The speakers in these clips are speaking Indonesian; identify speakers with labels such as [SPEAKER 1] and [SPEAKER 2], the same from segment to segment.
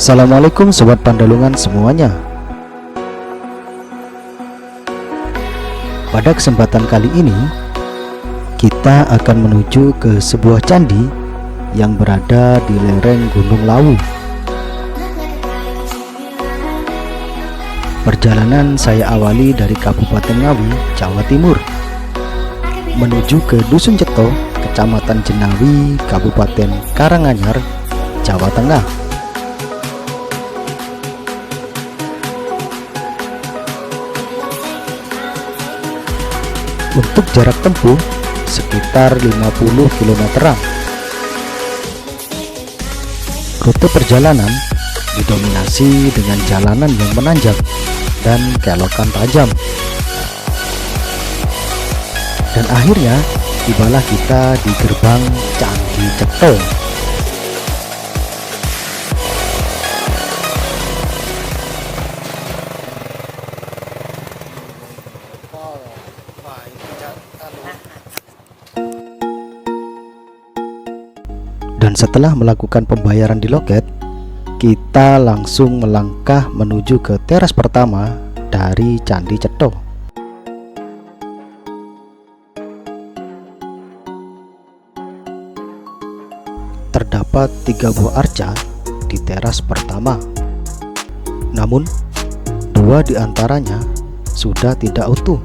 [SPEAKER 1] Assalamualaikum Sobat Pandalungan semuanya. Pada kesempatan kali ini kita akan menuju ke sebuah candi yang berada di lereng Gunung Lawu. Perjalanan saya awali dari Kabupaten Ngawi, Jawa Timur, menuju ke Dusun Cetho, Kecamatan Jenawi, Kabupaten Karanganyar, Jawa Tengah. Untuk jarak tempuh sekitar 50 km. Rute perjalanan didominasi dengan jalanan yang menanjak dan kelokan tajam. Dan akhirnya tibalah kita di gerbang Candi Cetho. Dan setelah melakukan pembayaran di loket, kita langsung melangkah menuju ke teras pertama dari Candi Cetho. Terdapat 3 buah arca di teras pertama. Namun, 2 di antaranya sudah tidak utuh.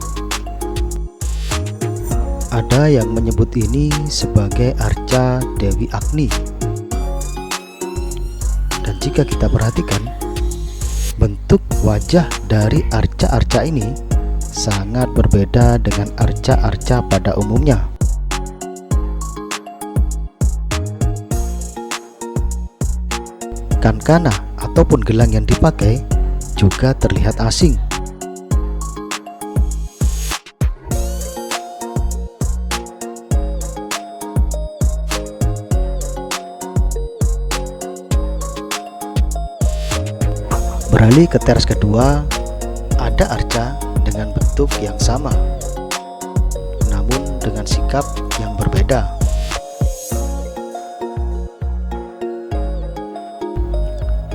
[SPEAKER 1] Ada yang menyebut ini sebagai arca Dewi Agni. Dan jika kita perhatikan, bentuk wajah dari arca-arca ini sangat berbeda dengan arca-arca pada umumnya. Kankana ataupun gelang yang dipakai juga terlihat asing. Beralih ke teras kedua, ada arca dengan bentuk yang sama, namun dengan sikap yang berbeda.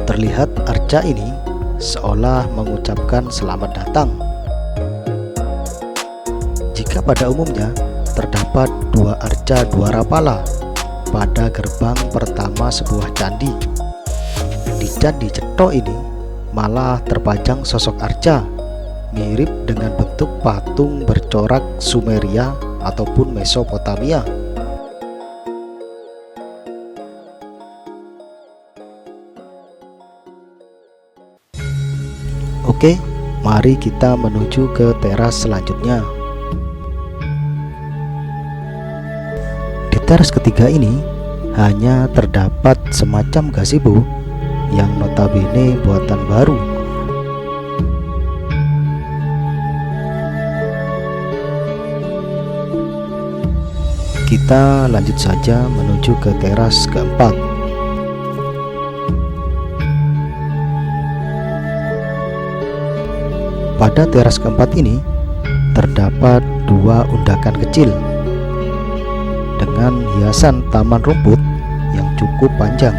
[SPEAKER 1] Terlihat arca ini seolah mengucapkan selamat datang. Jika pada umumnya terdapat 2 arca 2 rapala pada gerbang pertama sebuah candi, di Candi Cetho ini malah terpajang sosok arca mirip dengan bentuk patung bercorak Sumeria ataupun Mesopotamia. Oke, mari kita menuju ke teras selanjutnya. Di teras ketiga ini hanya terdapat semacam gazebo yang notabene buatan baru. Kita lanjut saja menuju ke teras keempat. Pada teras keempat ini terdapat 2 undakan kecil dengan hiasan taman rumput yang cukup panjang.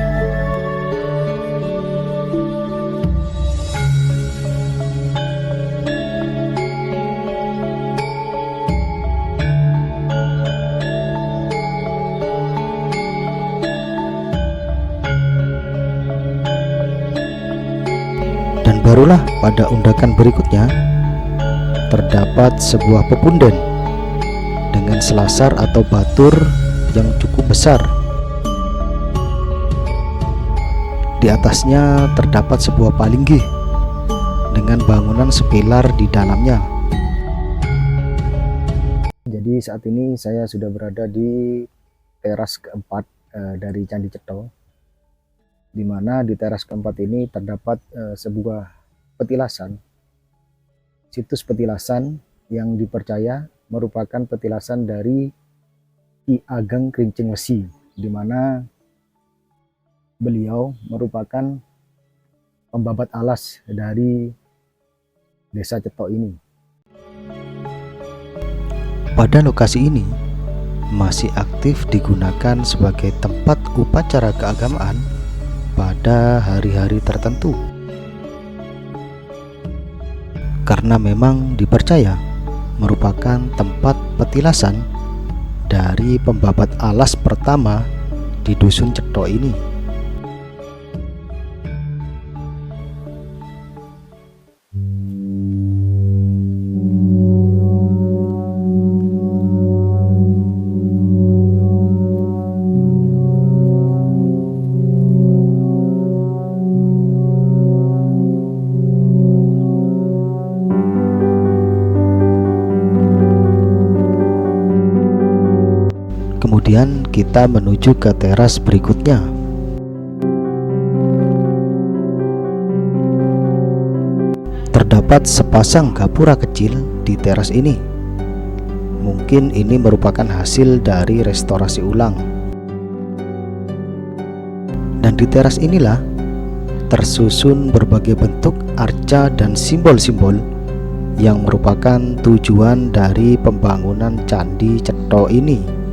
[SPEAKER 1] Dan barulah pada undakan berikutnya terdapat sebuah pepunden dengan selasar atau batur yang cukup besar. Di atasnya terdapat sebuah palinggih dengan bangunan sepilar di dalamnya. Jadi saat ini saya sudah berada di teras keempat dari Candi Cetho, di mana di teras keempat ini terdapat sebuah petilasan, situs petilasan yang dipercaya merupakan petilasan dari Ki Ageng Krincing Wesi, di mana beliau merupakan pembabat alas dari desa Cetho ini. Pada lokasi ini masih aktif digunakan sebagai tempat upacara keagamaan
[SPEAKER 2] pada hari-hari tertentu, karena memang dipercaya merupakan tempat petilasan dari pembabat alas pertama di dusun Cetho ini. Kemudian kita menuju ke teras berikutnya. Terdapat sepasang gapura kecil di teras ini. Mungkin ini merupakan hasil dari restorasi ulang. Dan di teras inilah tersusun berbagai bentuk arca dan simbol-simbol yang merupakan tujuan dari pembangunan Candi Cetho ini.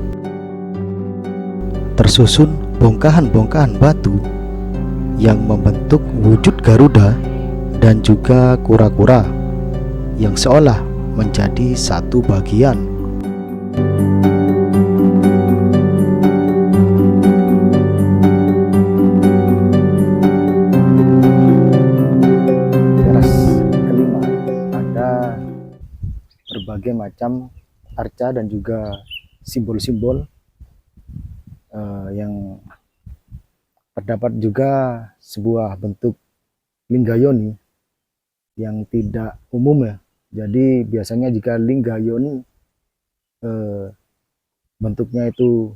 [SPEAKER 2] Tersusun bongkahan-bongkahan batu yang membentuk wujud Garuda dan juga kura-kura yang seolah menjadi satu bagian.
[SPEAKER 1] Teras kelima ada berbagai macam arca dan juga simbol-simbol yang terdapat juga sebuah bentuk linggayoni yang tidak umum ya. Jadi biasanya jika linggayoni bentuknya itu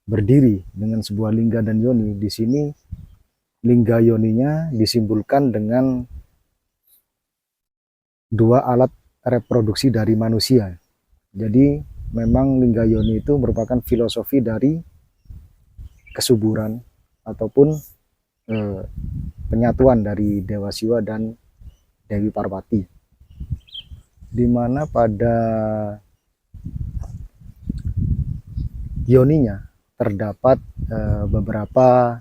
[SPEAKER 1] berdiri dengan sebuah lingga dan yoni, di sini linggayoninya disimbolkan dengan dua alat reproduksi dari manusia. Jadi memang linggayoni itu merupakan filosofi dari kesuburan ataupun penyatuan dari Dewa Siwa dan Dewi Parwati, di mana pada yoninya terdapat beberapa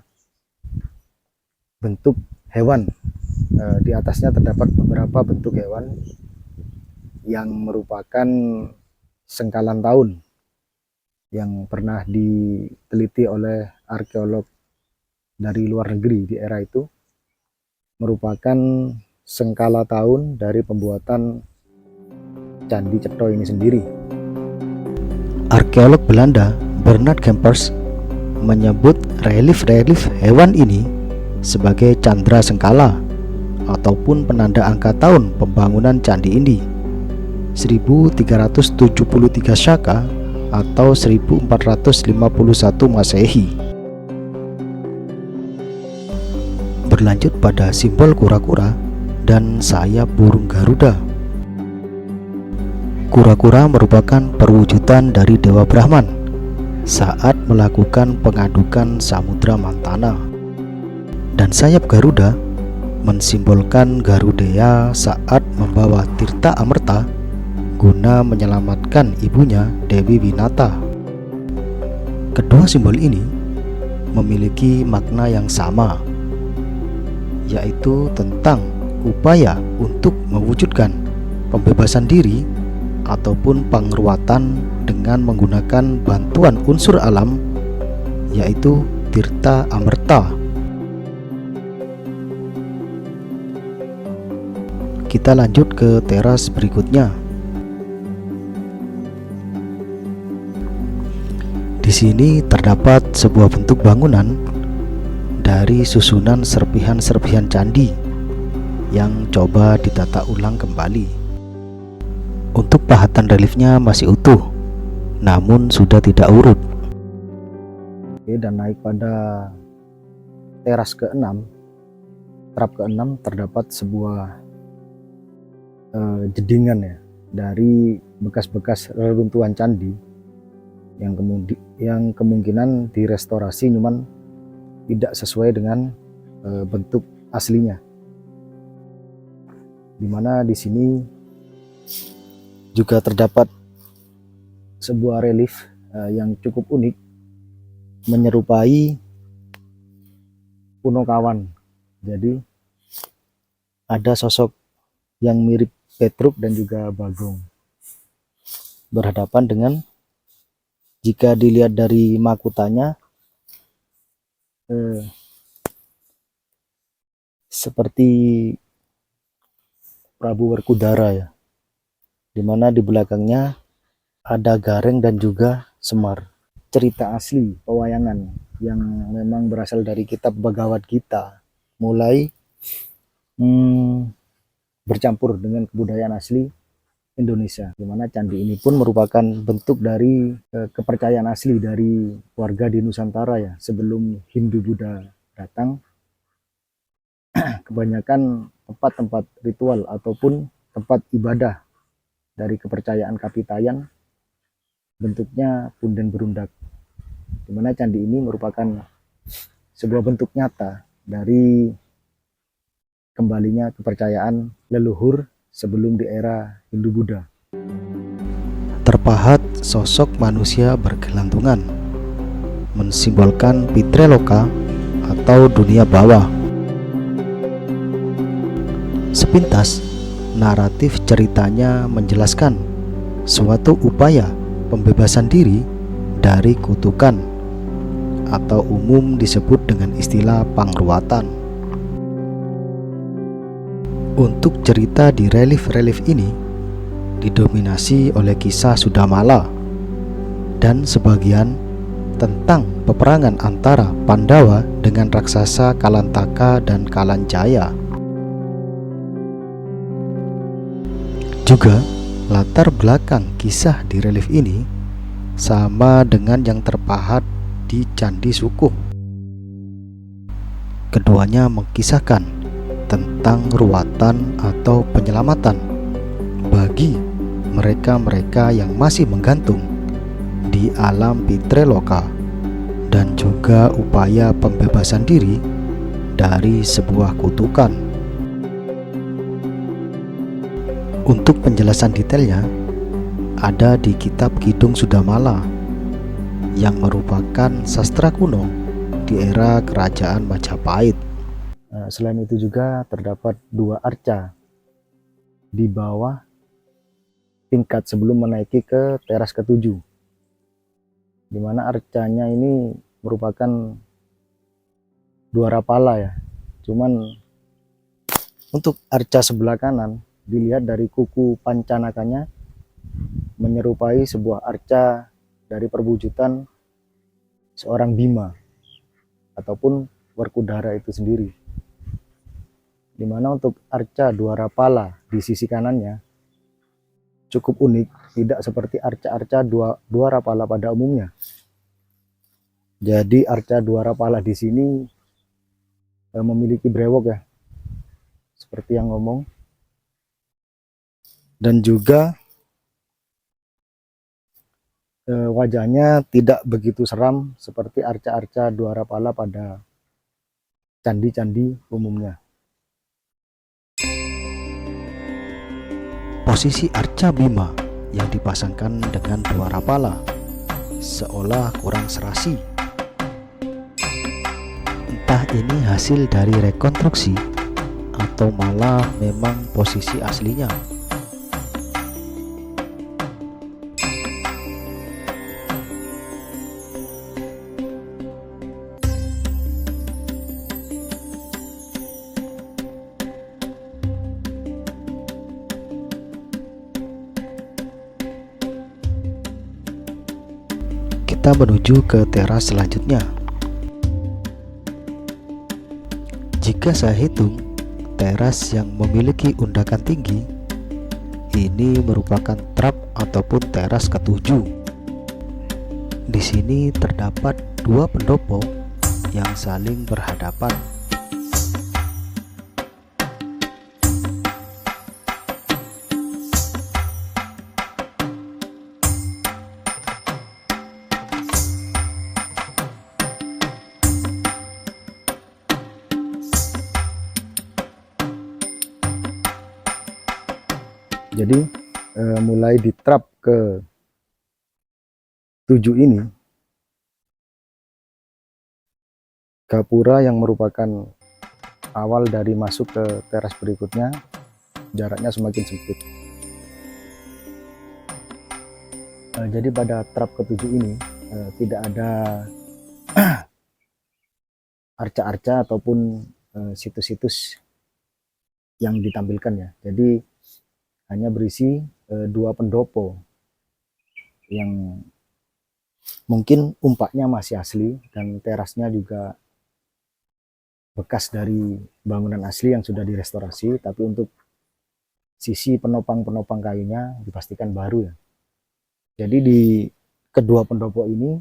[SPEAKER 1] bentuk hewan. Di atasnya terdapat beberapa bentuk hewan yang merupakan sengkalan tahun yang pernah diteliti oleh arkeolog dari luar negeri di era itu, merupakan sengkala tahun dari pembuatan Candi Cetho ini sendiri.
[SPEAKER 2] Arkeolog Belanda Bernard Kempers menyebut relief-relief hewan ini sebagai candra sengkala ataupun penanda angka tahun pembangunan candi ini, 1373 Syaka atau 1451 Masehi. Berlanjut pada simbol kura-kura dan sayap burung Garuda. Kura-kura merupakan perwujudan dari Dewa Brahman saat melakukan pengadukan Samudra Mantana. Dan sayap Garuda mensimbolkan Garudeya saat membawa Tirta Amerta guna menyelamatkan ibunya Dewi Winata. Kedua simbol ini memiliki makna yang sama, yaitu tentang upaya untuk mewujudkan pembebasan diri ataupun penguatan dengan menggunakan bantuan unsur alam, yaitu Tirta Amerta. Kita lanjut ke teras berikutnya. Di sini terdapat sebuah bentuk bangunan dari susunan serpihan-serpihan candi yang coba ditata ulang kembali. Untuk pahatan reliefnya masih utuh, namun sudah tidak urut.
[SPEAKER 1] Dan naik pada teras ke-6, trap ke-6 terdapat sebuah jedingan ya dari bekas-bekas reruntuhan candi yang kemungkinan direstorasi cuman tidak sesuai dengan bentuk aslinya. Dimana di sini juga terdapat sebuah relief yang cukup unik, menyerupai Punokawan. Jadi ada sosok yang mirip Petruk dan juga Bagong berhadapan dengan, jika dilihat dari mahkotanya, seperti Prabu Werkudara ya, dimana di belakangnya ada Gareng dan juga Semar. Cerita asli pewayangan yang memang berasal dari kitab Bhagavad Gita mulai bercampur dengan kebudayaan asli Indonesia, di mana candi ini pun merupakan bentuk dari kepercayaan asli dari warga di Nusantara ya. Sebelum Hindu Buddha datang, kebanyakan tempat-tempat ritual ataupun tempat ibadah dari kepercayaan Kapitayan bentuknya punden berundak, di mana candi ini merupakan sebuah bentuk nyata dari kembalinya kepercayaan leluhur sebelum di era Hindu-Buddha.
[SPEAKER 2] Terpahat sosok manusia bergelantungan, mensimbolkan Pitreloka atau dunia bawah. Sepintas, naratif ceritanya menjelaskan suatu upaya pembebasan diri dari kutukan atau umum disebut dengan istilah pangruatan. Untuk cerita di relief-relief ini didominasi oleh kisah Sudamala dan sebagian tentang peperangan antara Pandawa dengan raksasa Kalantaka dan Kalanjaya. Juga latar belakang kisah di relief ini sama dengan yang terpahat di Candi Sukuh. Keduanya mengkisahkan tentang ruatan atau penyelamatan bagi mereka-mereka yang masih menggantung di alam Pitreloka, dan juga upaya pembebasan diri dari sebuah kutukan. Untuk penjelasan detailnya ada di kitab Kidung Sudamala yang merupakan sastra kuno di era kerajaan Majapahit.
[SPEAKER 1] Selain itu juga terdapat dua arca di bawah tingkat sebelum menaiki ke teras ke-7, di mana arcanya ini merupakan dua rapala ya. Cuman untuk arca sebelah kanan dilihat dari kuku pancanakanya menyerupai sebuah arca dari perwujudan seorang Bima ataupun Werkudara itu sendiri, dimana untuk arca dua rapala di sisi kanannya cukup unik, tidak seperti arca-arca dua rapala pada umumnya. Jadi arca dua rapala di sini memiliki brewok ya, seperti yang ngomong, dan juga wajahnya tidak begitu seram seperti arca-arca dua rapala pada candi-candi umumnya.
[SPEAKER 2] Posisi arca Bima yang dipasangkan dengan dua rapala seolah kurang serasi. Entah ini hasil dari rekonstruksi atau malah memang posisi aslinya. Kita menuju ke teras selanjutnya. Jika saya hitung teras yang memiliki undakan tinggi, ini merupakan trap ataupun teras ke-7. Di sini terdapat dua pendopo yang saling berhadapan.
[SPEAKER 1] Jadi mulai di trap ke-7 ini gapura yang merupakan awal dari masuk ke teras berikutnya, jaraknya semakin sempit. Jadi pada trap ketujuh ini tidak ada arca-arca ataupun situs-situs yang ditampilkan ya. Jadi hanya berisi dua pendopo yang mungkin umpaknya masih asli dan terasnya juga bekas dari bangunan asli yang sudah direstorasi, tapi untuk sisi penopang-penopang kayunya dipastikan baru ya. Jadi di kedua pendopo ini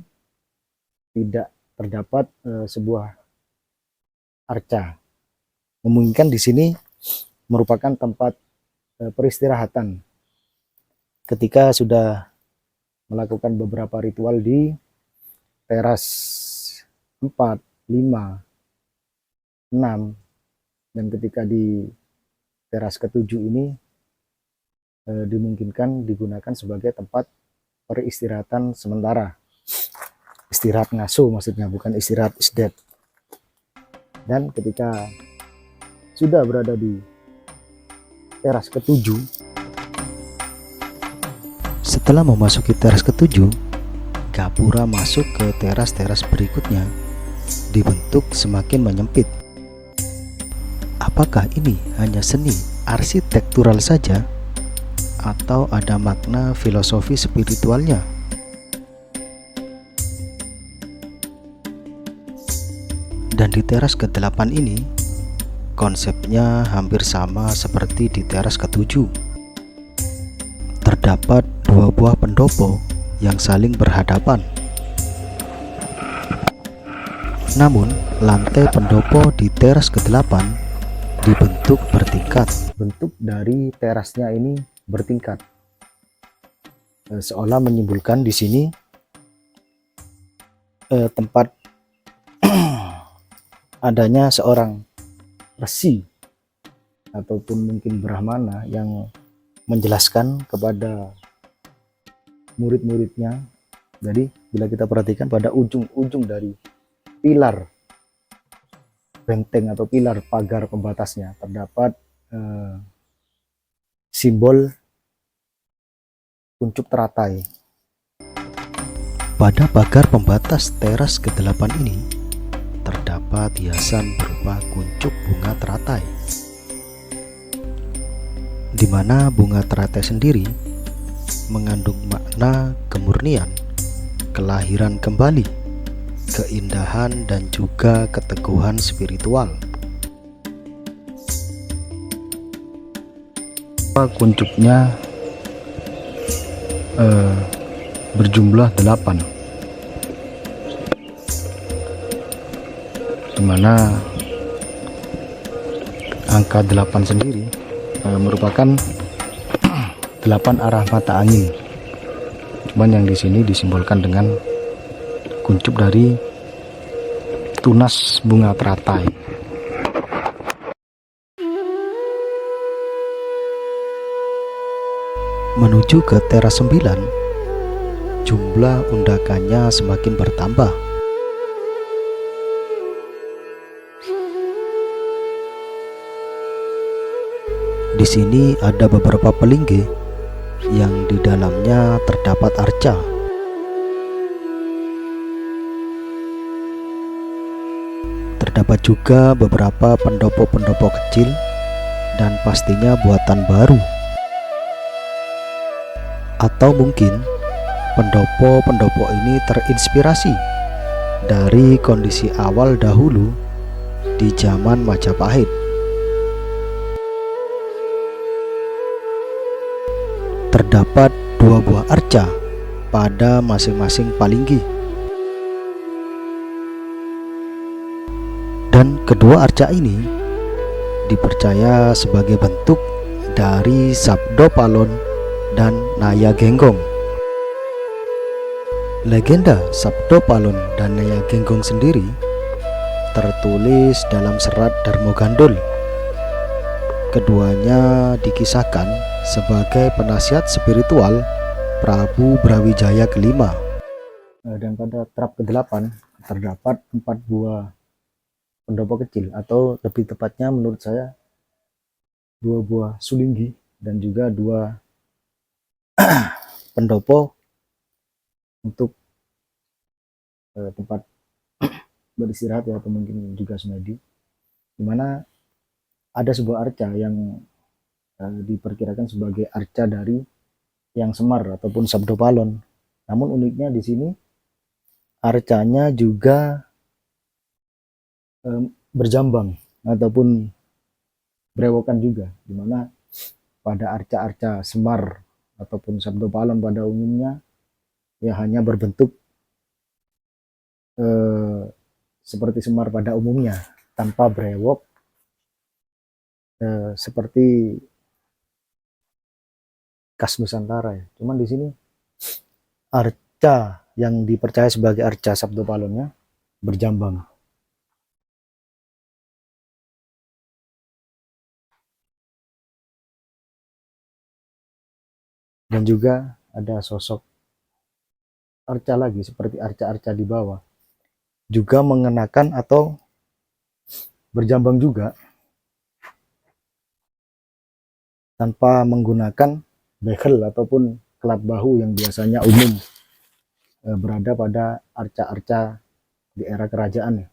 [SPEAKER 1] tidak terdapat sebuah arca. Memungkinkan di sini merupakan tempat peristirahatan ketika sudah melakukan beberapa ritual di teras 4, 5, 6, dan ketika di teras ketujuh ini dimungkinkan digunakan sebagai tempat peristirahatan sementara, istirahat ngaso maksudnya, bukan istirahat isdet. Dan ketika sudah berada di teras ketujuh,
[SPEAKER 2] setelah memasuki teras ketujuh, gapura masuk ke teras-teras berikutnya dibentuk semakin menyempit. Apakah ini hanya seni arsitektural saja atau ada makna filosofi spiritualnya? Dan di teras ke-8 ini, konsepnya hampir sama seperti di teras ke-7. Terdapat dua buah pendopo yang saling berhadapan. Namun, lantai pendopo di teras ke-8 dibentuk bertingkat.
[SPEAKER 1] bentuk dari terasnya ini bertingkat, seolah menyimpulkan di sini tempat adanya seorang resi ataupun mungkin brahmana yang menjelaskan kepada murid-muridnya. Jadi bila kita perhatikan pada ujung-ujung dari pilar benteng atau pilar pagar pembatasnya terdapat simbol kuncup teratai.
[SPEAKER 2] Pada pagar pembatas teras ke-8 ini terdapat hiasan berupa kuncup bunga teratai, di mana bunga teratai sendiri mengandung makna kemurnian, kelahiran kembali, keindahan, dan juga keteguhan spiritual.
[SPEAKER 1] Kuncupnya berjumlah 8, dimana angka 8 sendiri merupakan 8 arah mata angin. Cuman yang di sini disimbolkan dengan kuncup dari tunas bunga teratai.
[SPEAKER 2] Menuju ke teras 9, jumlah undakannya semakin bertambah. Di sini ada beberapa pelinggi yang di dalamnya terdapat arca. Terdapat juga beberapa pendopo-pendopo kecil dan pastinya buatan baru. Atau mungkin pendopo-pendopo ini terinspirasi dari kondisi awal dahulu di zaman Majapahit. Terdapat dua buah arca pada masing-masing palinggi, dan kedua arca ini dipercaya sebagai bentuk dari Sabdo Palon dan Naya Genggong. Legenda Sabdo Palon dan Naya Genggong sendiri tertulis dalam serat Darmo Gandul. Keduanya dikisahkan sebagai penasihat spiritual Prabu Brawijaya kelima.
[SPEAKER 1] Dan pada trap ke-8 terdapat 4 buah pendopo kecil, atau lebih tepatnya menurut saya 2 buah sulinggi dan juga 2 pendopo untuk tempat beristirahat ya, atau mungkin juga semedi, di mana ada sebuah arca yang diperkirakan sebagai arca dari Yang Semar ataupun Sabdo Palon. Namun uniknya di sini arcanya juga berjambang ataupun berewokan juga, di mana pada arca-arca Semar ataupun Sabdo Palon pada umumnya ya hanya berbentuk seperti Semar pada umumnya, tanpa brewok seperti khas Nusantara ya. Cuman di sini arca yang dipercaya sebagai arca Sabdo Palonnya berjambang. Dan juga ada sosok arca lagi seperti arca-arca di bawah, juga mengenakan atau berjambang juga tanpa menggunakan bekel ataupun kelat bahu yang biasanya umum berada pada arca-arca di era kerajaan.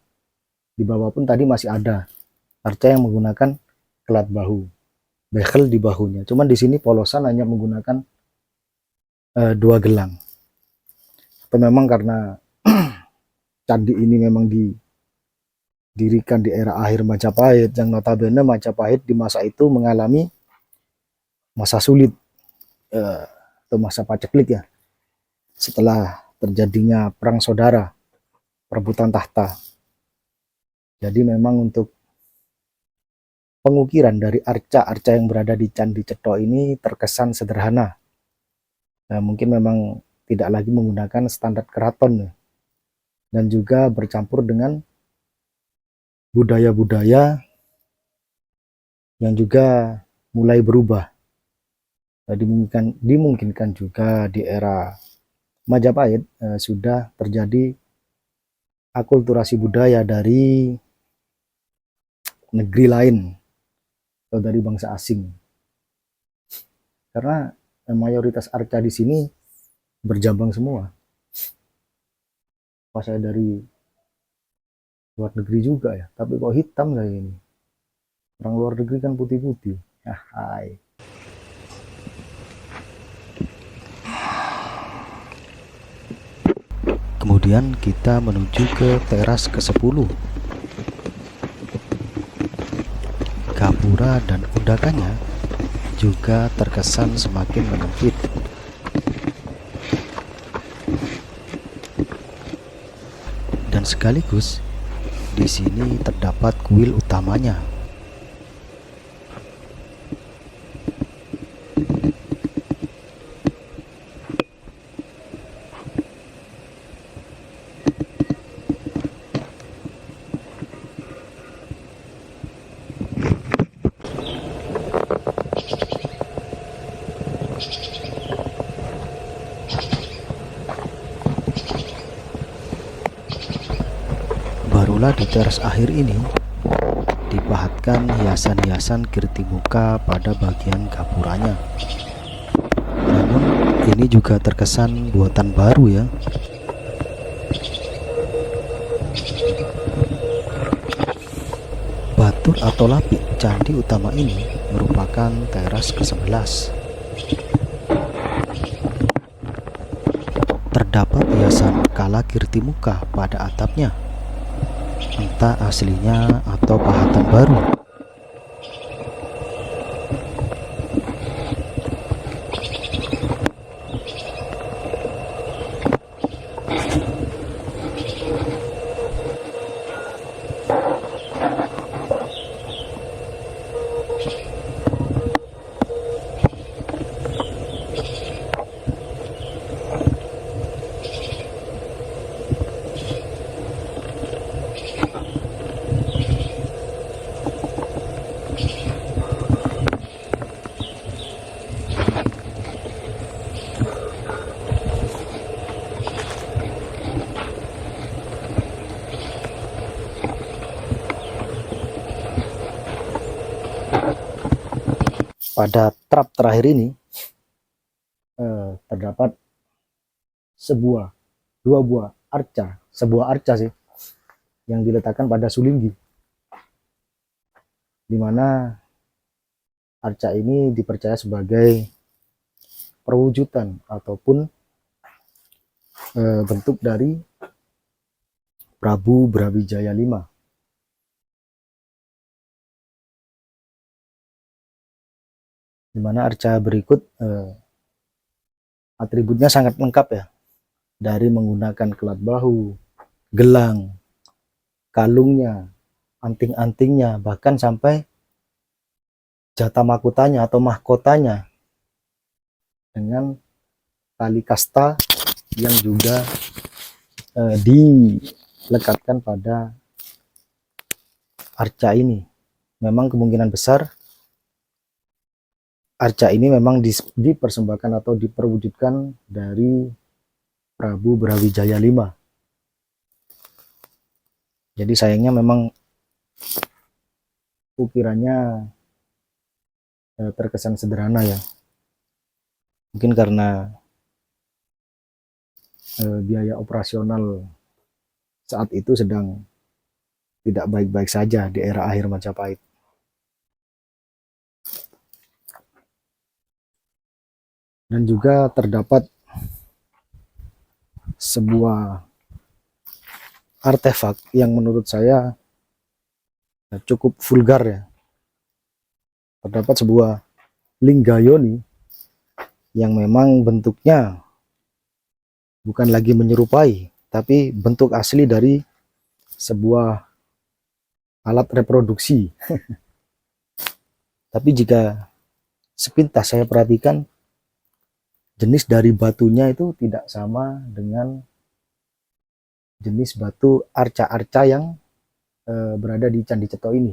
[SPEAKER 1] Di bawah pun tadi masih ada arca yang menggunakan kelat bahu, bekel di bahunya. Cuman di sini polosan hanya menggunakan 2 gelang. Atau memang karena candi ini memang didirikan di era akhir Majapahit, yang notabene Majapahit di masa itu mengalami masa sulit atau masa paceklik ya, setelah terjadinya perang saudara, perebutan tahta. Jadi memang untuk pengukiran dari arca-arca yang berada di Candi Cetha ini terkesan sederhana. Nah, mungkin memang tidak lagi menggunakan standar keraton ya, dan juga bercampur dengan budaya-budaya yang juga mulai berubah. Nah, dimungkinkan juga di era Majapahit sudah terjadi akulturasi budaya dari negeri lain atau dari bangsa asing. Karena mayoritas arca di sini berjambang semua. Pas saya dari luar negeri juga ya, tapi kok hitam saya ini. Orang luar negeri kan putih-putih. Hai.
[SPEAKER 2] Kemudian kita menuju ke teras ke-10. Gapura dan undakannya juga terkesan semakin menyempit. Dan sekaligus di sini terdapat kuil utamanya. Barulah di teras akhir ini dipahatkan hiasan-hiasan kirti muka pada bagian gapuranya. Namun ini juga terkesan buatan baru ya. Batur atau lapik candi utama ini merupakan teras ke-11. Terdapat hiasan kala kirti muka pada atapnya, entah aslinya atau pahatan baru.
[SPEAKER 1] pada trap terakhir ini terdapat sebuah arca sih yang diletakkan pada sulinggi, di mana arca ini dipercaya sebagai perwujudan ataupun bentuk dari Prabu Brawijaya V. Di mana arca berikut atributnya sangat lengkap ya, dari menggunakan kelat bahu, gelang, kalungnya, anting-antingnya, bahkan sampai jata mahkotanya atau mahkotanya dengan tali kasta yang juga dilekatkan pada arca ini. Memang kemungkinan besar arca ini memang dipersembahkan atau diperwujudkan dari Prabu Brawijaya V. Jadi sayangnya memang ukirannya terkesan sederhana ya. Mungkin karena biaya operasional saat itu sedang tidak baik-baik saja di era akhir Majapahit. Dan juga terdapat sebuah artefak yang menurut saya cukup vulgar ya. Terdapat sebuah linggayoni yang memang bentuknya bukan lagi menyerupai, tapi bentuk asli dari sebuah alat reproduksi. Tapi jika sepintas saya perhatikan, jenis dari batunya itu tidak sama dengan jenis batu arca-arca yang berada di Candi Ceto ini.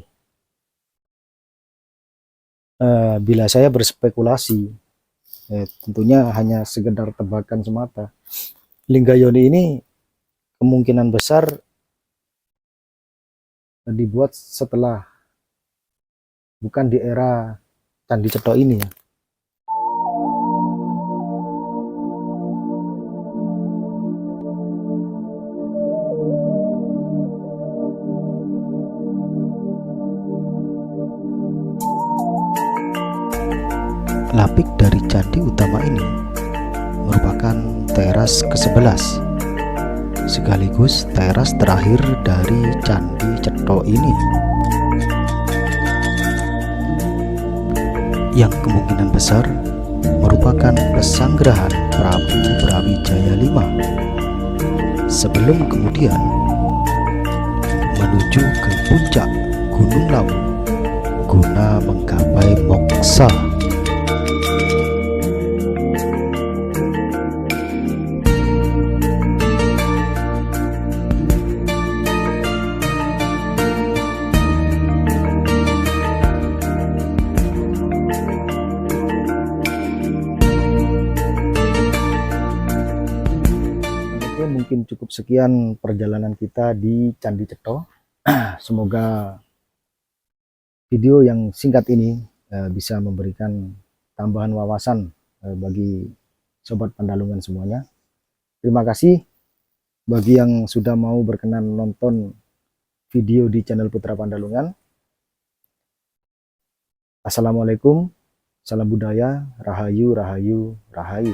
[SPEAKER 1] Bila saya berspekulasi, tentunya hanya sekedar tebakan semata, linggayoni ini kemungkinan besar dibuat setelah, bukan di era Candi Ceto ini ya.
[SPEAKER 2] Lapik dari candi utama ini merupakan teras ke-11 sekaligus teras terakhir dari Candi Ceto ini, yang kemungkinan besar merupakan pesanggerahan Prabu Brawijaya V sebelum kemudian menuju ke puncak Gunung Lawu guna menggapai moksa.
[SPEAKER 1] Mungkin cukup sekian perjalanan kita di Candi Ceto. Semoga video yang singkat ini bisa memberikan tambahan wawasan bagi sobat Pandalungan semuanya. Terima kasih bagi yang sudah mau berkenan nonton video di channel Putra Pandalungan. Assalamualaikum, salam budaya, rahayu, rahayu, rahayu.